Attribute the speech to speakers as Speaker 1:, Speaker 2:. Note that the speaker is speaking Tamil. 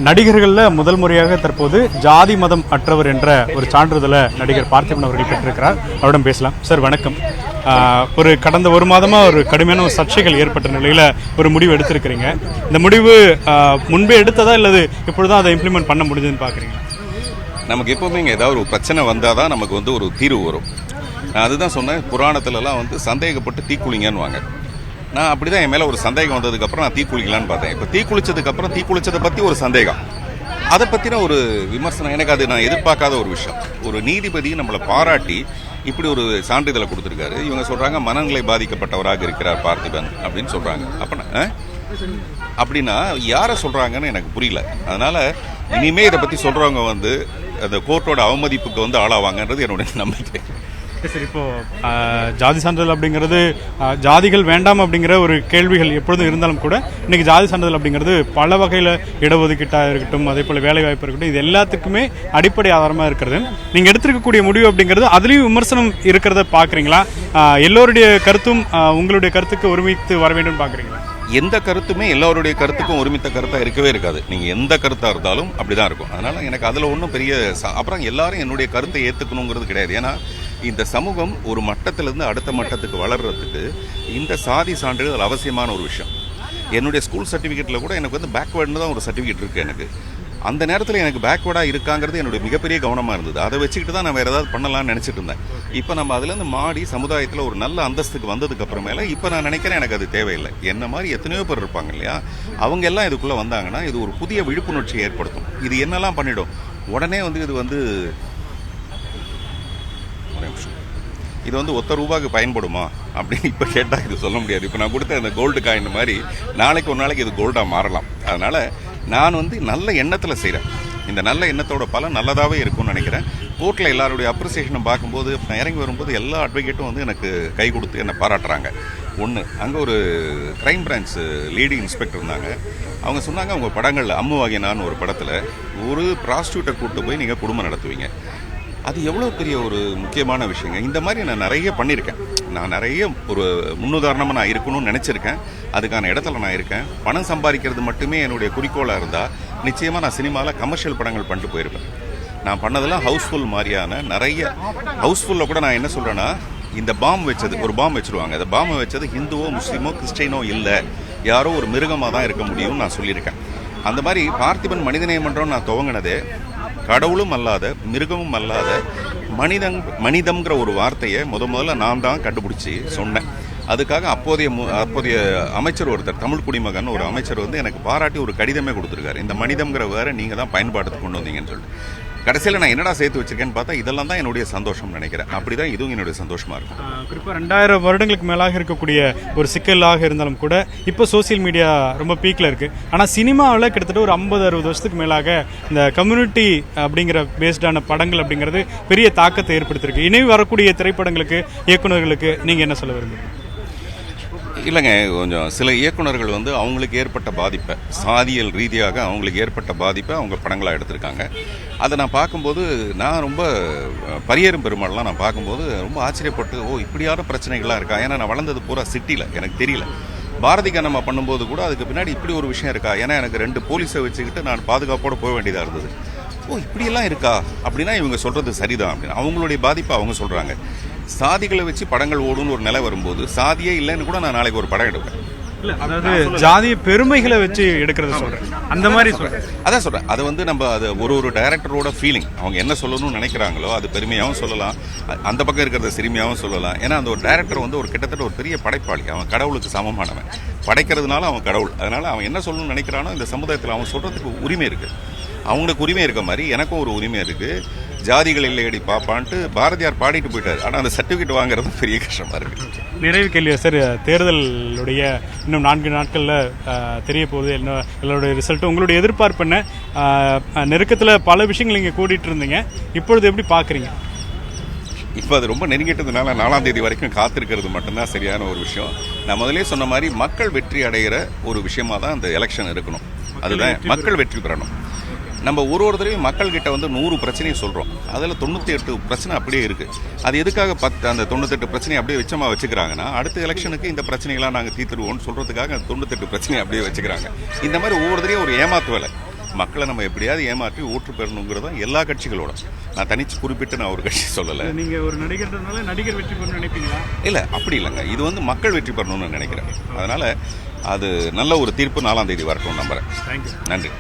Speaker 1: நடிகர்களில் முதல் முறையாக தற்போது ஜாதி மதம் அற்றவர் என்ற ஒரு சான்றிதழை நடிகர் பார்த்திபன் அவர்கள் பெற்றிருக்கிறார். அவரிடம் பேசலாம். சார் வணக்கம். ஒரு கடந்த ஒரு மாதமாக ஒரு கடுமையான ஒரு சர்ச்சைகள் ஏற்பட்ட நிலையில் ஒரு முடிவு எடுத்திருக்கிறீங்க. இந்த முடிவு முன்பே எடுத்ததா இல்லது இப்பொழுதுதான் அதை இம்ப்ளிமெண்ட் பண்ண முடிஞ்சதுன்னு பார்க்குறீங்க?
Speaker 2: நமக்கு எப்போவுமே இங்கே ஏதாவது ஒரு பிரச்சனை வந்தால் தான் நமக்கு ஒரு தீர்வு வரும். நான் அதுதான் சொன்னேன். புராணத்துலலாம் சந்தேகப்பட்டு தீக்குளிங்கன்னு வாங்க. நான் அப்படி தான் என் மேலே ஒரு சந்தேகம் வந்ததுக்கப்புறம் நான் தீக்குளிக்கலான்னு பார்த்தேன். இப்போ தீக்குளிச்சதுக்கப்புறம் தீக்குளிச்சதை பற்றி ஒரு சந்தேகம், அதை பற்றின ஒரு விமர்சனம், எனக்கு அது நான் எதிர்பார்க்காத ஒரு விஷயம். ஒரு நீதிபதி நம்மளை பாராட்டி இப்படி ஒரு சான்றிதழை கொடுத்துருக்காரு. இவங்க சொல்கிறாங்க மனநிலை பாதிக்கப்பட்டவராக இருக்கிறார் பார்த்திபன் அப்படின்னு சொல்கிறாங்க. அப்படின்னா யாரை சொல்கிறாங்கன்னு எனக்கு புரியல. அதனால் இனிமே இதை பற்றி சொல்கிறவங்க அந்த கோர்ட்டோட அவமதிப்புக்கு ஆளாவாங்கன்றது என்னுடைய நம்பிக்கை.
Speaker 1: சரி, இப்போ ஜாதி சான்றிதழ் அப்படிங்கிறது ஜாதிகள் வேண்டாம் அப்படிங்கிற ஒரு கேள்விகள் எப்பொழுதும் இருந்தாலும் கூட இன்னைக்கு ஜாதி சான்றிதழ் அப்படிங்கிறது பல வகையில் இடஒதுக்கீட்டாக இருக்கட்டும், அதே போல் வேலை வாய்ப்பு இருக்கட்டும், இது எல்லாத்துக்குமே அடிப்படை ஆதாரமாக இருக்கிறது. நீங்கள் எடுத்திருக்கக்கூடிய முடிவு அப்படிங்கிறது அதுலேயும் விமர்சனம் இருக்கிறத பார்க்குறீங்களா? எல்லோருடைய கருத்தும் உங்களுடைய கருத்துக்கு ஒருமித்து வர வேண்டும் பார்க்குறீங்களா?
Speaker 2: எந்த கருத்துமே எல்லோருடைய கருத்துக்கும் ஒருமித்த கருத்தாக இருக்கவே இருக்காது. நீங்கள் எந்த கருத்தாக இருந்தாலும் அப்படிதான் இருக்கும். அதனால எனக்கு அதில் ஒன்றும் பெரிய அப்புறம் எல்லாரும் என்னுடைய கருத்தை ஏற்றுக்கணுங்கிறது கிடையாது. ஏன்னா இந்த சமூகம் ஒரு மட்டத்திலிருந்து அடுத்த மட்டத்துக்கு வளர்றதுக்கு இந்த சாதி சான்றிதழ் அவசியமான ஒரு விஷயம். என்னுடைய ஸ்கூல் சர்டிஃபிகேட்டில் கூட எனக்கு பேக்வேர்டுன்னு தான் ஒரு சர்டிஃபிகேட் இருக்குது. எனக்கு அந்த நேரத்தில் எனக்கு பேக்வேர்டாக இருக்காங்கிறது என்னுடைய மிகப்பெரிய கவனமாக இருந்தது. அதை வச்சுக்கிட்டு தான் நான் வேறு ஏதாவது பண்ணலாம்னு நினச்சிட்டு இருந்தேன். இப்போ நம்ம அதுலேருந்து மாடி சமுதாயத்தில் ஒரு நல்ல அந்தஸ்துக்கு வந்ததுக்கு அப்புறமேல இப்போ நான் நினைக்கிறேன் எனக்கு அது தேவையில்லை. என்ன மாதிரி எத்தனையோ பேர் இருப்பாங்க இல்லையா, அவங்க எல்லாம் இதுக்குள்ளே வந்தாங்கன்னா இது ஒரு புதிய விழிப்புணர்ச்சியை ஏற்படுத்தும். இது என்னெல்லாம் பண்ணிடும், உடனே இது ஒத்த ரூபாய்க்கு பயன்படுமா அப்படின்னு இப்போ கேட்டால் இது சொல்ல முடியாது. இப்போ நான் கொடுத்த அந்த கோல்டு காயின் மாதிரி நாளைக்கு ஒரு நாளைக்கு இது கோல்டாக மாறலாம். அதனால் நான் நல்ல எண்ணத்தில் செய்கிறேன். இந்த நல்ல எண்ணத்தோட பலன் நல்லதாகவே இருக்கும்னு நினைக்கிறேன். கோர்ட்டில் எல்லாருடைய அப்ரிசியேஷனை பார்க்கும்போது நான் இறங்கி வரும்போது எல்லா அட்வொகேட்டும் எனக்கு கை கொடுத்து என்னை பாராட்டுறாங்க. ஒன்று, அங்கே ஒரு கிரைம் பிரான்ச் லேடி இன்ஸ்பெக்டர் இருந்தாங்க. அவங்க சொன்னாங்க, அவங்க படங்களில் அம்முவாகினான்னு ஒரு படத்தில் ஒரு ப்ராஸ்டியூட்டை கூப்பிட்டு போய் நீங்கள் குடும்பம் நடத்துவீங்க. அது எவ்வளோ பெரிய ஒரு முக்கியமான விஷயங்க. இந்த மாதிரி நான் நிறைய பண்ணியிருக்கேன். நான் நிறைய ஒரு முன்னுதாரணமாக நான் இருக்கணும்னு நினச்சிருக்கேன். அதுக்கான இடத்துல நான் இருக்கேன். பணம் சம்பாதிக்கிறது மட்டுமே என்னுடைய குறிக்கோளாக இருந்தால் நிச்சயமாக நான் சினிமாவில் கமர்ஷியல் படங்கள் பண்ணிட்டு போயிருப்பேன். நான் பண்ணதெல்லாம் ஹவுஸ்ஃபுல் மாதிரியான நிறைய ஹவுஸ்ஃபுல்லில் கூட நான் என்ன சொல்கிறேன்னா, இந்த பாம் வச்சது ஒரு பாம் வச்சுருவாங்க. அந்த பாம்பை வச்சது ஹிந்துவோ முஸ்லீமோ கிறிஸ்டினோ இல்லை, யாரோ ஒரு மிருகமாக தான் இருக்க முடியும்னு நான் சொல்லியிருக்கேன். அந்த மாதிரி பார்த்திபன் மனிதநேயமன்றம் நான் துவங்கினதே கடவுளும் அல்லாத மிருகமும் அல்லாத மனிதம்ங்கிற ஒரு வார்த்தையை முதல்ல நான் தான் கண்டுபிடிச்சி சொன்னேன். அதுக்காக அப்போதைய அமைச்சர் ஒருத்தர், தமிழ் குடிமகன் ஒரு அமைச்சர் எனக்கு பாராட்டி ஒரு கடிதமே கொடுத்துருக்காரு. இந்த மனிதம்ங்கிற வேற நீங்கள் தான் பயன்பாட்டுக்கு கொண்டு வந்தீங்கன்னு சொல்லிட்டு. கடைசியில் நான் என்னடா சேர்த்து வச்சிருக்கேன்னு பார்த்தா இதெல்லாம் தான் என்னுடைய சந்தோஷம் நினைக்கிறேன். அப்படிதான் இதுவும் என்னுடைய சந்தோஷமா இருக்கும்.
Speaker 1: குறிப்பாக 2000 வருடங்களுக்கு மேலாக இருக்கக்கூடிய ஒரு சிக்கலாக இருந்தாலும் கூட இப்போ சோசியல் மீடியா ரொம்ப பீக்கில் இருக்குது. ஆனால் சினிமாவில் கிட்டத்தட்ட ஒரு 50-60 வருஷத்துக்கு மேலாக இந்த கம்யூனிட்டி அப்படிங்கிற பேஸ்டான படங்கள் அப்படிங்கிறது பெரிய தாக்கத்தை ஏற்படுத்தியிருக்கு. இனி வரக்கூடிய திரைப்படங்களுக்கு, இயக்குநர்களுக்கு நீங்கள் என்ன சொல்ல விரும்புகிறீங்க?
Speaker 2: இல்லைங்க, கொஞ்சம் சில இயக்குநர்கள் அவங்களுக்கு ஏற்பட்ட பாதிப்பை, சாதியல் ரீதியாக அவங்களுக்கு ஏற்பட்ட பாதிப்பை அவங்க படங்களாக எடுத்திருக்காங்க. அதை நான் பார்க்கும்போது நான் ரொம்ப பரியேறும் பெருமாள்லாம் நான் பார்க்கும்போது ரொம்ப ஆச்சரியப்பட்டு, இப்படியான பிரச்சனைகள்லாம் இருக்கா. ஏன்னா நான் வளர்ந்தது பூரா சிட்டியில், எனக்கு தெரியல. பாரதி கண்ணம்மா பண்ணும்போது கூட அதுக்கு பின்னாடி இப்படி ஒரு விஷயம் இருக்கா. ஏன்னா எனக்கு 2 போலீஸை வச்சுக்கிட்டு நான் பாதுகாப்போடு போக வேண்டியதாக இருந்தது. இப்படியெல்லாம் இருக்கா அப்படின்னா இவங்க சொல்கிறது சரிதான் அப்படின்னு அவங்களுடைய பாதிப்பை அவங்க சொல்கிறாங்க. சாதிகளை வச்சு படங்கள் ஓடுன்னு ஒரு நிலை வரும்போது சாதியே இல்லைன்னு கூட நான் நாளைக்கு ஒரு படம் எடுப்பேன்.
Speaker 1: அதாவது ஜாதிய பெருமைகளை வச்சு எடுக்கிறத சொல்றேன். அந்த மாதிரி சொல்றேன்.
Speaker 2: அதான் சொல்றேன். அது நம்ம அது ஒரு டைரக்டரோட ஃபீலிங். அவங்க என்ன சொல்லணும்னு நினைக்கிறாங்களோ அது பெருமையாகவும் சொல்லலாம், அந்த பக்கம் இருக்கிறத சிறுமையாகவும் சொல்லலாம். ஏன்னா அந்த ஒரு டைரக்டர் ஒரு கிட்டத்தட்ட ஒரு பெரிய படைப்பாளி. அவன் கடவுளுக்கு சமமானவன். படைக்கிறதுனால அவன் கடவுள். அதனால அவன் என்ன சொல்லணும்னு நினைக்கிறானோ இந்த சமுதாயத்தில் அவன் சொல்றதுக்கு உரிமை இருக்கு. அவங்களுக்கு உரிமை இருக்க மாதிரி எனக்கும் ஒரு உரிமை இருக்கு. ஜாதிகள் இல்லையடி பாப்பான்ட்டு பாரதியார் பாடிட்டு போயிட்டார். ஆனால் அந்த சர்டிஃபிகேட் வாங்குறது பெரிய கஷ்டமா இருக்கு.
Speaker 1: நிறைவு கேள்வி சார், தேர்தலுடைய இன்னும் 4 நாட்களில் தெரிய போகுது. எல்லாருடைய ரிசல்ட் உங்களுடைய எதிர்பார்ப்பு என்ன? நெருக்கத்தில் பல விஷயங்கள் நீங்கள் கூட்டிகிட்டு இருந்தீங்க, இப்பொழுது எப்படி பார்க்குறீங்க?
Speaker 2: இப்போ அது ரொம்ப நெருங்கிட்டதுனால 4ஆம் தேதி வரைக்கும் காத்திருக்கிறது மட்டும்தான் சரியான ஒரு விஷயம். நான் முதலே சொன்ன மாதிரி மக்கள் வெற்றி அடைகிற ஒரு விஷயமா தான் அந்த எலெக்ஷன் இருக்கணும். அதுதான் மக்கள் வெற்றி பெறணும். நம்ம ஒரு தடவையும் மக்கள்கிட்ட 100 பிரச்சனையை சொல்கிறோம். அதில் 98 பிரச்சனை அப்படியே இருக்குது. அது எதுக்காக அந்த 98 பிரச்சனையை அப்படியே வச்சமாக வச்சுக்கிறாங்கன்னா, அடுத்த எலெக்ஷனுக்கு இந்த பிரச்சனைகளாம் நாங்கள் தீர்த்துருவோம்னு சொல்கிறதுக்காக அந்த 98 பிரச்சனையை அப்படியே வச்சுக்கிறாங்க. இந்த மாதிரி ஒவ்வொரு தடவையும் ஒரு ஏமாத்து வேலை. மக்களை நம்ம எப்படியாவது ஏமாற்றி ஊற்று பெறணுங்கிறது தான் எல்லா கட்சிகளோட. நான் தனிச்சு குறிப்பிட்டு நான் ஒரு கட்சி சொல்லலை.
Speaker 1: நீங்க ஒரு நடிகர்ன்றதுனால நடிகர் வெற்றி பெறணும்னு நினைப்பீங்களா?
Speaker 2: இல்லை, அப்படி இல்லைங்க. இது வந்து மக்கள் வெற்றி பெறணும்னு நினைக்கிறேன். அதனால அது நல்ல ஒரு தீர்ப்பு 4ஆம் தேதி வரட்டும் நம்புறேன்.
Speaker 1: தேங்க்யூ.
Speaker 2: நன்றி.